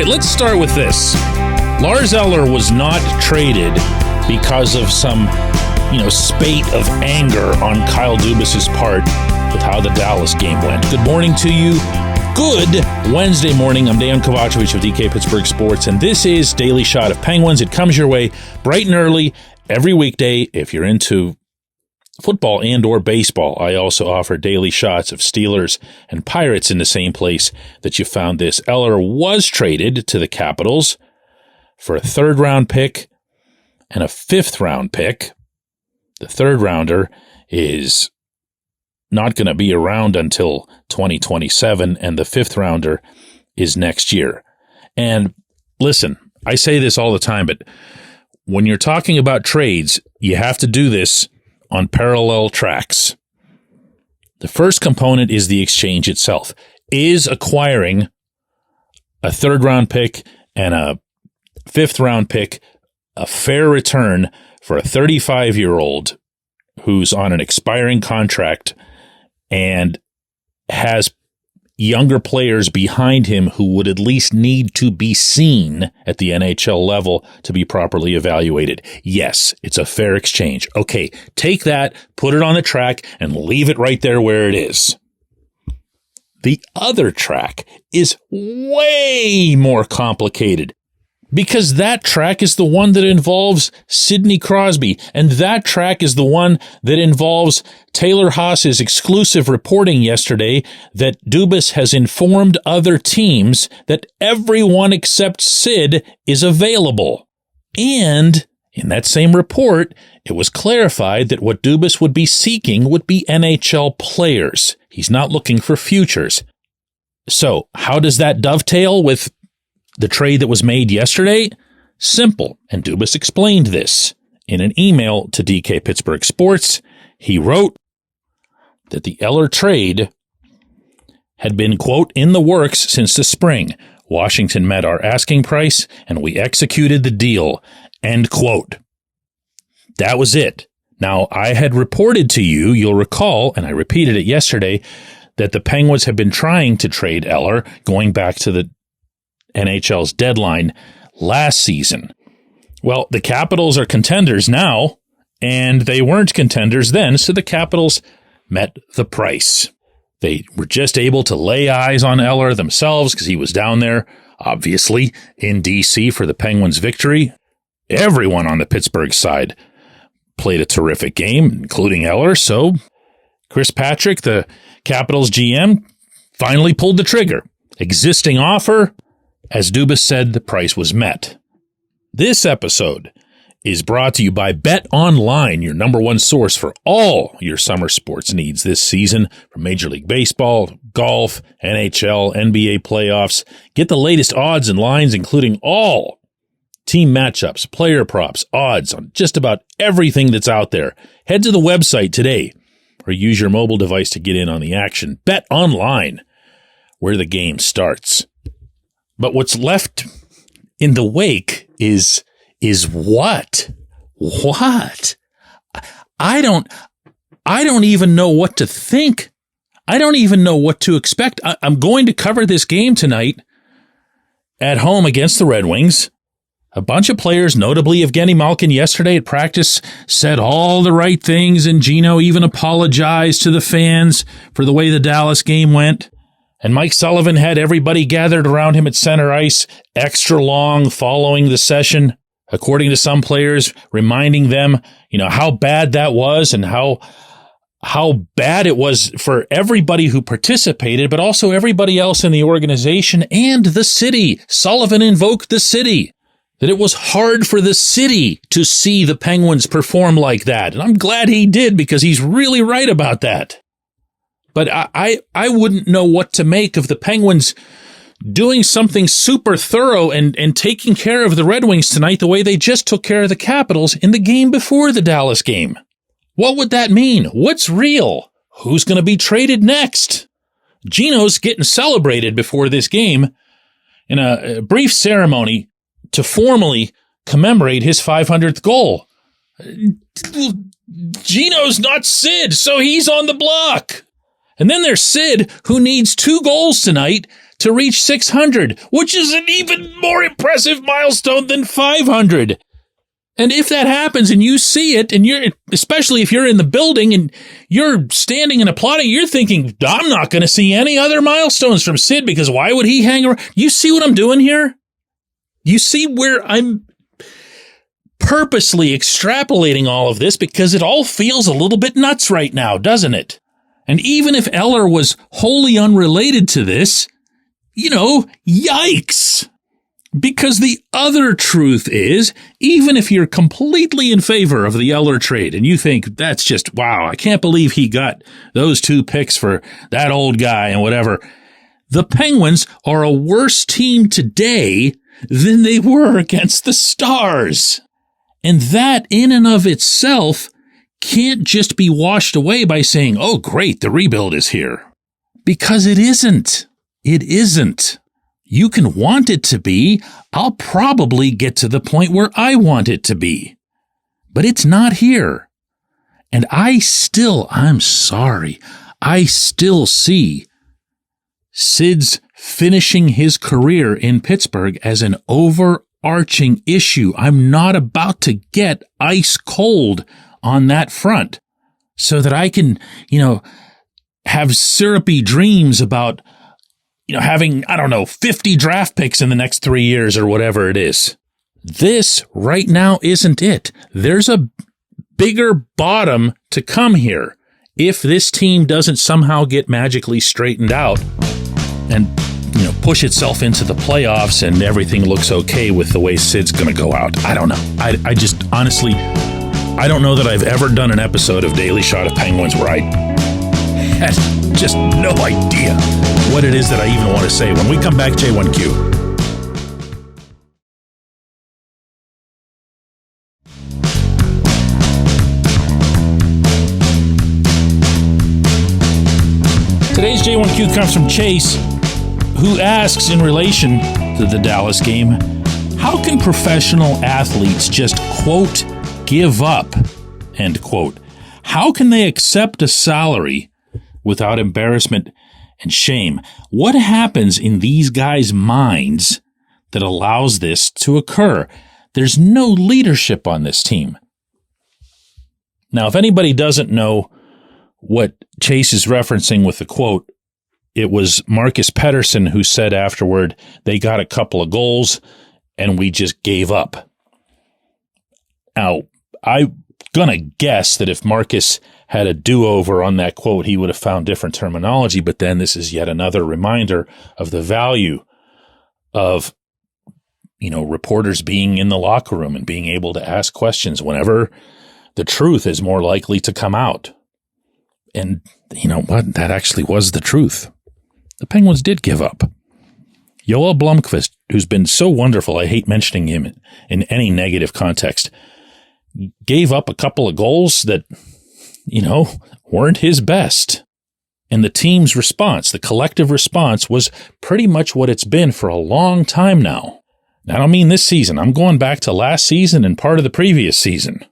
right, let's start with this. Lars Eller was not traded because of some, spate of anger on Kyle Dubas's part with how the Dallas game went. Good morning to you. Good Wednesday morning. I'm Dejan Kovacevic of DK Pittsburgh Sports, and this is Daily Shot of Penguins. It comes your way bright and early every weekday if you're into football and or baseball. I also offer daily shots of Steelers and Pirates in the same place that you found this. Eller was traded to the Capitals for a third-round pick and a fifth-round pick. The third-rounder is not going to be around until 2027, and the fifth-rounder is next year. And listen, I say this all the time, but when you're talking about trades, you have to do this on parallel tracks. The first component is the exchange itself. Is acquiring a third-round pick and a fifth-round pick a fair return for a 35-year-old who's on an expiring contract and has younger players behind him who would at least need to be seen at the NHL level to be properly evaluated? Yes, it's a fair exchange. Okay, take that, put it on the track, and leave it right there where it is. The other track is way more complicated, because that track is the one that involves Sidney Crosby, and that track is the one that involves Taylor Haas's exclusive reporting yesterday that Dubas has informed other teams that everyone except Sid is available. And in that same report, it was clarified that what Dubas would be seeking would be NHL players. He's not looking for futures. So how does that dovetail with the trade that was made yesterday? Simple, and Dubas explained this. In an email to DK Pittsburgh Sports, he wrote that the Eller trade had been, quote, in the works since the spring. Washington met our asking price, and we executed the deal, end quote. That was it. Now, I had reported to you, you'll recall, and I repeated it yesterday, that the Penguins have been trying to trade Eller going back to the NHL's deadline last season. Well, the Capitals are contenders now, and they weren't contenders then, so the Capitals met the price. They were just able to lay eyes on Eller themselves because he was down there, obviously, in D.C. for the Penguins' victory. Everyone on the Pittsburgh side played a terrific game, including Eller, so Chris Patrick, the Capitals GM, finally pulled the trigger. Existing offer. As Dubas said, the price was met. This episode is brought to you by Bet Online, your number one source for all your summer sports needs this season, from Major League Baseball, golf, NHL, NBA playoffs. Get the latest odds and lines, including all team matchups, player props, odds on just about everything that's out there. Head to the website today or use your mobile device to get in on the action. Bet Online, where the game starts. But what's left in the wake is what? What? I don't even know what to think. I don't even know what to expect. I'm going to cover this game tonight at home against the Red Wings. A bunch of players, notably Evgeny Malkin yesterday at practice, said all the right things, and Gino even apologized to the fans for the way the Dallas game went. And Mike Sullivan had everybody gathered around him at center ice extra long following the session, according to some players, reminding them, how bad that was and how bad it was for everybody who participated, but also everybody else in the organization and the city. Sullivan invoked the city, that it was hard for the city to see the Penguins perform like that. And I'm glad he did, because he's really right about that. But I wouldn't know what to make of the Penguins doing something super thorough and taking care of the Red Wings tonight the way they just took care of the Capitals in the game before the Dallas game. What would that mean? What's real? Who's going to be traded next? Gino's getting celebrated before this game in a brief ceremony to formally commemorate his 500th goal. Gino's not Sid, so he's on the block. And then there's Sid, who needs 2 goals tonight to reach 600, which is an even more impressive milestone than 500. And if that happens and you see it, and especially if you're in the building and you're standing and applauding, you're thinking, I'm not going to see any other milestones from Sid, because why would he hang around? You see what I'm doing here? You see where I'm purposely extrapolating all of this, because it all feels a little bit nuts right now, doesn't it? And even if Eller was wholly unrelated to this, yikes. Because the other truth is, even if you're completely in favor of the Eller trade and you think that's just, wow, I can't believe he got those 2 picks for that old guy and whatever, the Penguins are a worse team today than they were against the Stars. And that in and of itself can't just be washed away by saying, oh, great, the rebuild is here. Because it isn't. It isn't. You can want it to be. I'll probably get to the point where I want it to be. But it's not here. And I'm sorry, I still see Sid's finishing his career in Pittsburgh as an overarching issue. I'm not about to get ice cold on that front so that I can, have syrupy dreams about having, 50 draft picks in the next 3 years or whatever it is. This right now isn't it. There's a bigger bottom to come here if this team doesn't somehow get magically straightened out and, push itself into the playoffs and everything looks okay with the way Sid's going to go out. I don't know. I just honestly, I don't know that I've ever done an episode of Daily Shot of Penguins where I had just no idea what it is that I even want to say. When we come back, J1Q. Today's J1Q comes from Chase, who asks in relation to the Dallas game, how can professional athletes just, quote, give up, end quote? How can they accept a salary without embarrassment and shame? What happens in these guys' minds that allows this to occur? There's no leadership on this team. Now, if anybody doesn't know what Chase is referencing with the quote, it was Marcus Pettersson who said afterward, they got a couple of goals and we just gave up. Now, I'm going to guess that if Marcus had a do-over on that quote, he would have found different terminology, but then this is yet another reminder of the value of, reporters being in the locker room and being able to ask questions whenever the truth is more likely to come out. And you know what? That actually was the truth. The Penguins did give up. Joel Blomqvist, who's been so wonderful, I hate mentioning him in any negative context, gave up a couple of goals that, weren't his best. And the team's response, the collective response, was pretty much what it's been for a long time now. I don't mean this season. I'm going back to last season and part of the previous season.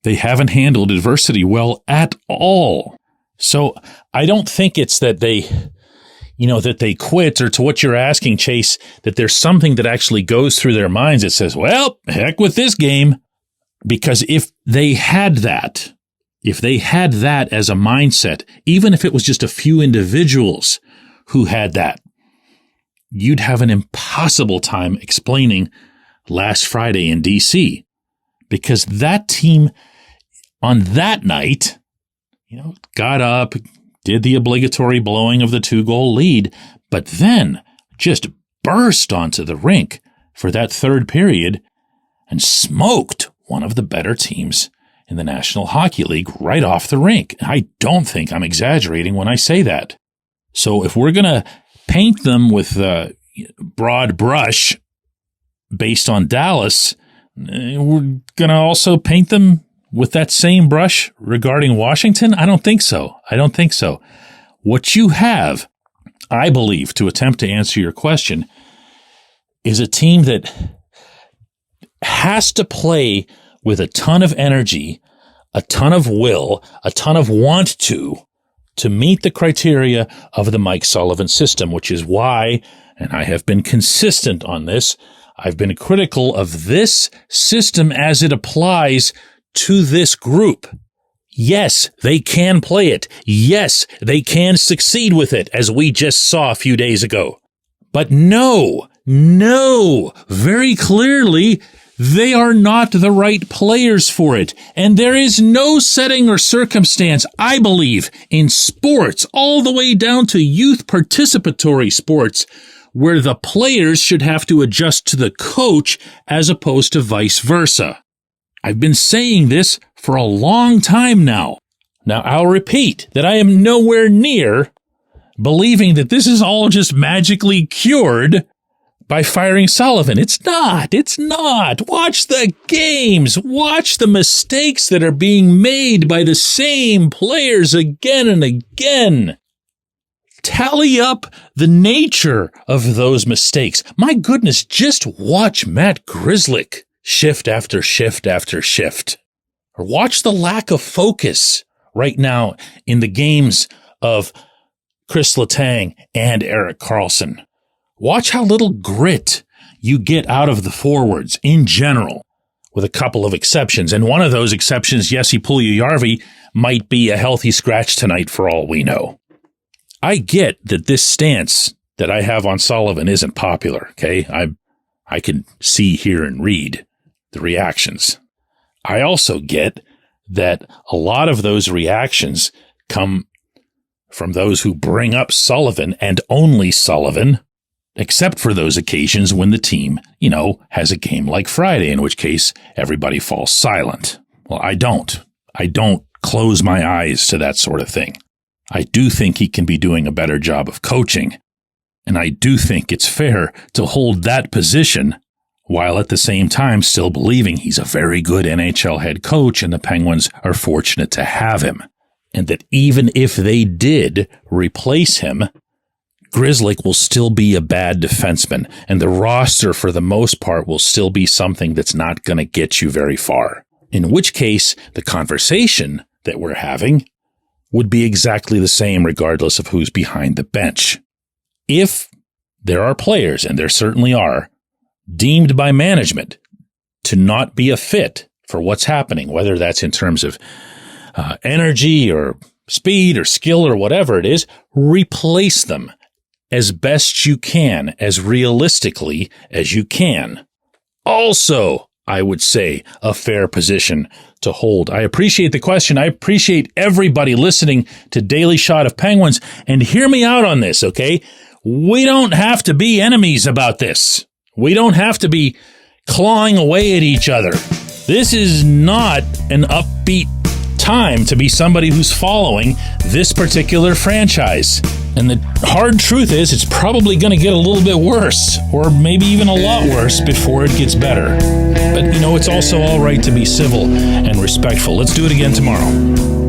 They haven't handled adversity well at all. So I don't think it's that they quit, or to what you're asking, Chase, that there's something that actually goes through their minds that says, well, heck with this game. Because if they had that as a mindset, even if it was just a few individuals who had that, you'd have an impossible time explaining last Friday in D.C. Because that team on that night, got up, did the obligatory blowing of the 2-goal lead, but then just burst onto the rink for that third period and smoked one of the better teams in the National Hockey League right off the rink. I don't think I'm exaggerating when I say that. So if we're going to paint them with a broad brush based on Dallas, we're going to also paint them with that same brush regarding Washington? I don't think so. What you have, I believe, to attempt to answer your question, is a team that has to play with a ton of energy, a ton of will, a ton of want to to meet the criteria of the Mike Sullivan system, which is why, and I have been consistent on this, I've been critical of this system as it applies to this group. Yes, they can play it. Yes, they can succeed with it, as we just saw a few days ago. But no, very clearly, they are not the right players for it. And there is no setting or circumstance, I believe, in sports, all the way down to youth participatory sports, where the players should have to adjust to the coach as opposed to vice versa. I've been saying this for a long time now. Now, I'll repeat that I am nowhere near believing that this is all just magically cured by firing Sullivan. It's not. Watch the games. Watch the mistakes that are being made by the same players again and again. Tally up the nature of those mistakes. My goodness, just watch Matt Grzelcyk shift after shift after shift. Or watch the lack of focus right now in the games of Chris Letang and Erik Karlsson. Watch how little grit you get out of the forwards in general, with a couple of exceptions. And one of those exceptions, Jesse Puljujärvi, might be a healthy scratch tonight for all we know. I get that this stance that I have on Sullivan isn't popular, okay? I can see, hear, and read the reactions. I also get that a lot of those reactions come from those who bring up Sullivan and only Sullivan, except for those occasions when the team, has a game like Friday, in which case everybody falls silent. Well, I don't close my eyes to that sort of thing. I do think he can be doing a better job of coaching, and I do think it's fair to hold that position while at the same time still believing he's a very good NHL head coach and the Penguins are fortunate to have him. And that even if they did replace him, Grzelcyk will still be a bad defenseman, and the roster for the most part will still be something that's not going to get you very far. In which case, the conversation that we're having would be exactly the same regardless of who's behind the bench. If there are players, and there certainly are, deemed by management to not be a fit for what's happening, whether that's in terms of energy or speed or skill or whatever it is, replace them as best you can, as realistically as you can. Also, I would say, a fair position to hold. I appreciate the question. I appreciate everybody listening to Daily Shot of Penguins. And hear me out on this, okay? We don't have to be enemies about this. We don't have to be clawing away at each other. This is not an upbeat time to be somebody who's following this particular franchise. And the hard truth is it's probably going to get a little bit worse, or maybe even a lot worse before it gets better. But, it's also all right to be civil and respectful. Let's do it again tomorrow.